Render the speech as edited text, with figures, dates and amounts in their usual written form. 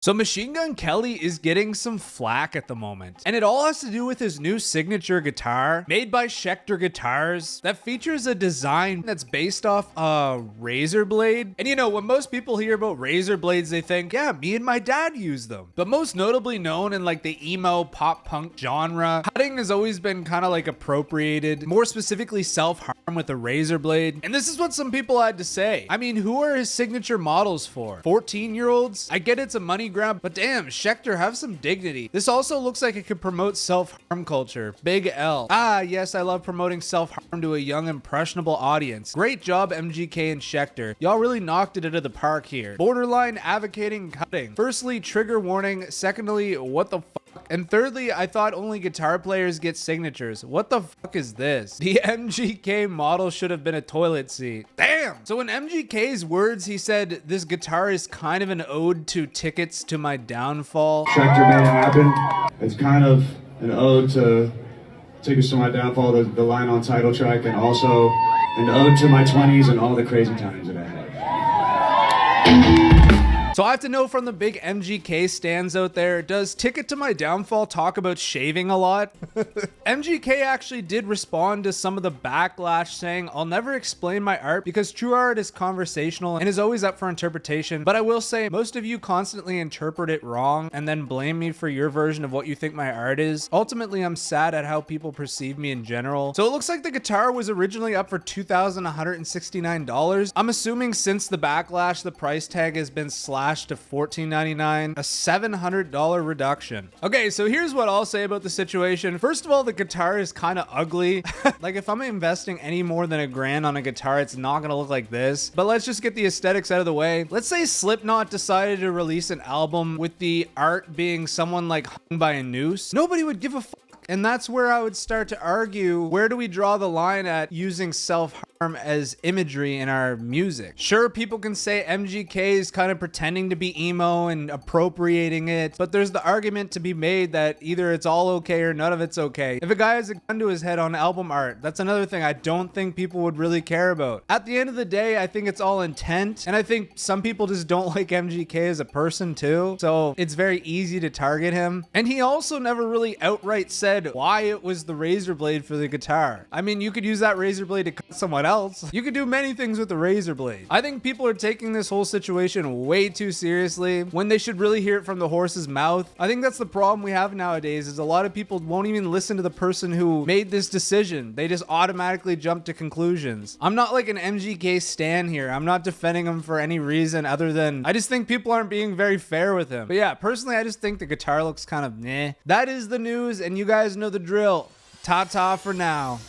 So Machine Gun Kelly is getting some flack at the moment, and it all has to do with his new signature guitar made by Schecter Guitars that features a design that's based off a razor blade. And you know, when most people hear about razor blades, they think, yeah, me and my dad use them. But most notably known in like the emo pop punk genre, cutting has always been kind of like appropriated, more specifically self-harm with a razor blade. And this is what some people had to say. I mean, who are his signature models for? 14-year-olds? I get it's a money grab, but damn, Schecter, have some dignity. This also looks like it could promote self-harm culture. Big L. Ah, yes, I love promoting self-harm to a young, impressionable audience. Great job, MGK and Schecter. Y'all really knocked it out of the park here. Borderline advocating cutting. Firstly, trigger warning. Secondly, what the fuck? And thirdly, I thought only guitar players get signatures. What the fuck is this? The MGK model should have been a toilet seat. Damn! So in MGK's words, he said, this guitar is kind of an ode to tickets to my downfall. Schecter made it happen. It's kind of an ode to tickets to my downfall, the line on title track, and also an ode to my 20s and all the crazy times that I had. So I have to know from the big MGK stands out there, does Ticket to My Downfall talk about shaving a lot? MGK actually did respond to some of the backlash saying, I'll never explain my art because true art is conversational and is always up for interpretation, but I will say most of you constantly interpret it wrong and then blame me for your version of what you think my art is. Ultimately, I'm sad at how people perceive me in general. So it looks like the guitar was originally up for $2,169. I'm assuming since the backlash, the price tag has been slashed to $14.99, a $700 reduction. Okay, so here's what I'll say about the situation. First of all, the guitar is kind of ugly. Like if I'm investing any more than $1,000 on a guitar, it's not gonna look like this. But let's just get the aesthetics out of the way. Let's say Slipknot decided to release an album with the art being someone like hung by a noose. Nobody would give a fuck. And that's where I would start to argue, where do we draw the line at using self-harm as imagery in our music? Sure, people can say MGK is kind of pretending to be emo and appropriating it, but there's the argument to be made that either it's all okay or none of it's okay. If a guy has a gun to his head on album art, that's another thing I don't think people would really care about. At the end of the day, I think it's all intent, and I think some people just don't like MGK as a person too, so it's very easy to target him. And he also never really outright said why it was the razor blade for the guitar. I mean, you could use that razor blade to cut someone else. You could do many things with the razor blade. I think people are taking this whole situation way too seriously when they should really hear it from the horse's mouth. I think that's the problem we have nowadays, is a lot of people won't even listen to the person who made this decision. They just automatically jump to conclusions. I'm not like an MGK stan here. I'm not defending him for any reason other than I just think people aren't being very fair with him. But yeah, personally, I just think the guitar looks kind of meh. That is the news, and you guys know the drill. Ta-ta for now.